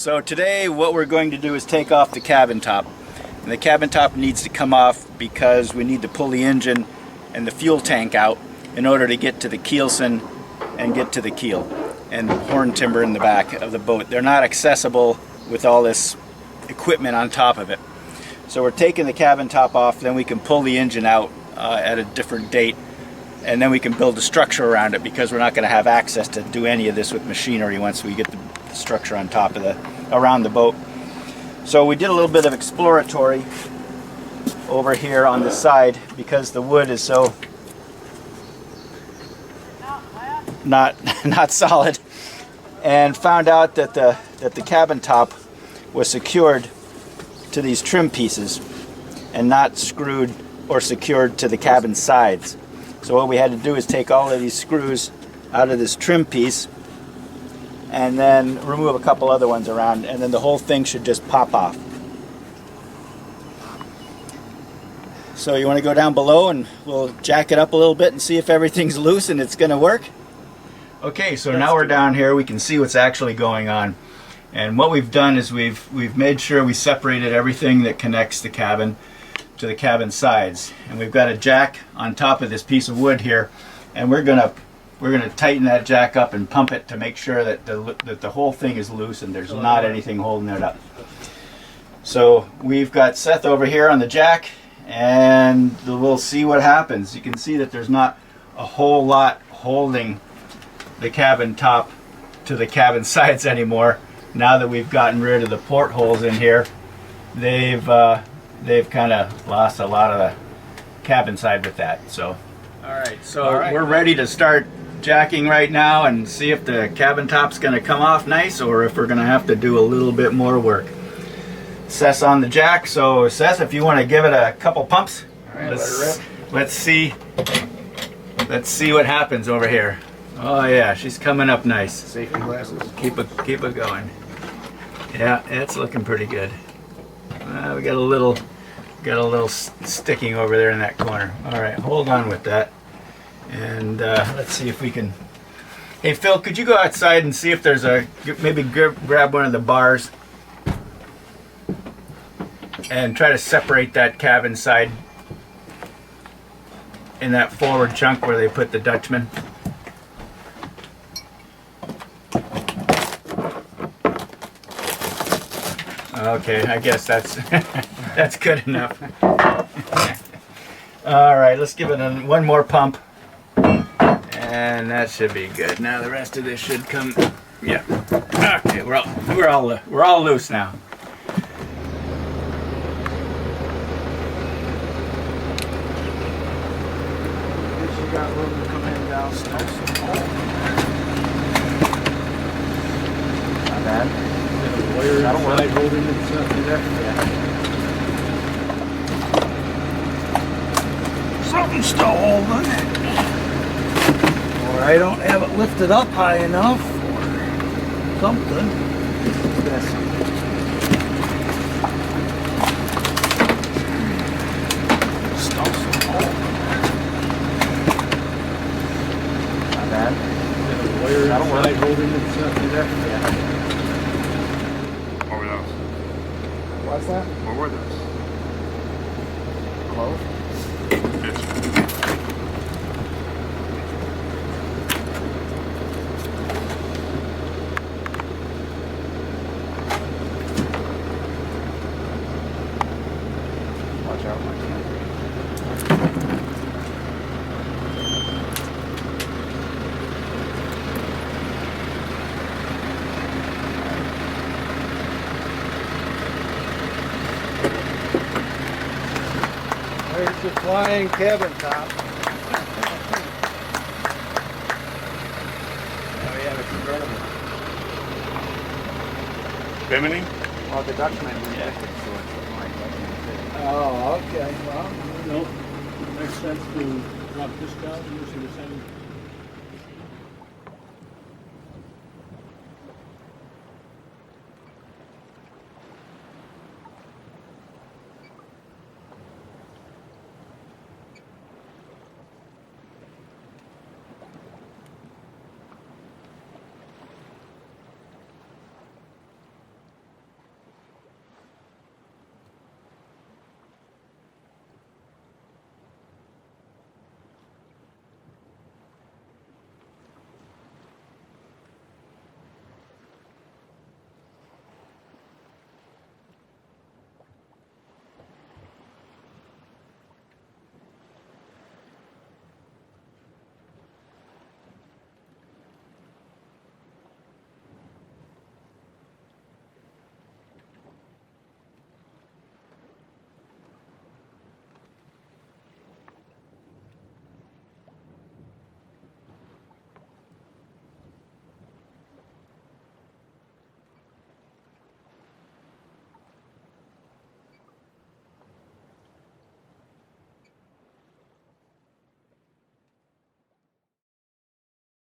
So today what we're going to do is take off the cabin top. And the cabin top needs to come off because we need to pull the engine and the fuel tank out in order to get to the keelson and get to the keel and horn timber in the back of the boat. They're not accessible with all this equipment on top of it. So we're taking the cabin top off, then we can pull the engine out at a different date, and then we can build a structure around it because we're not going to have access to do any of this with machinery once we get the structure on top of around the boat. So we did a little bit of exploratory over here on the side because the wood is so not solid, and found out that the cabin top was secured to these trim pieces and not screwed or secured to the cabin sides. So what we had to do is take all of these screws out of this trim piece and then remove a couple other ones around, and then the whole thing should just pop off. So you want to go down below and we'll jack it up a little bit and see if everything's loose and it's going to work? Okay, so now we're down here, we can see what's actually going on. And what we've done is we've made sure we separated everything that connects the cabin to the cabin sides. And we've got a jack on top of this piece of wood here, and we're gonna tighten that jack up and pump it to make sure that the whole thing is loose and there's not anything holding it up. So we've got Seth over here on the jack, and we'll see what happens. You can see that there's not a whole lot holding the cabin top to the cabin sides anymore. Now that we've gotten rid of the portholes in here, they've kind of lost a lot of the cabin side with that. So we're ready to start jacking right now and see if the cabin top's going to come off nice or if we're going to have to do a little bit more work. Seth's on the jack, so Seth, if you want to give it a couple pumps. All right, let's see what happens over here. Oh yeah, she's coming up nice. Safety glasses. Keep it going. Yeah, it's looking pretty good. We got a little sticking over there in that corner. All right, hold on with that, and let's see if we can. Hey Phil, could you go outside and see if there's maybe grab one of the bars and try to separate that cabin side in that forward chunk where they put the Dutchman. Okay, I guess that's that's good enough. All right, let's give it one more pump, and that should be good. Now the rest of this should come. Yeah. Okay, we're all loose now. You got room to come in downstairs. Not bad. That'll work. Holding it there. Yeah. Something's still holding it. Or I don't have it lifted up high enough, or something. Yes. Stuff's still holding. Not bad. That'll work. Holding it there. Yeah. What were those? What's that? What were those? Close. Watch out, Mike. There's the flying cabin top. Oh yeah, it's incredible. Bimini? Well, the Dutchman rejected, so it's like that. Oh, okay. Well, no. It makes sense to drop this down using the same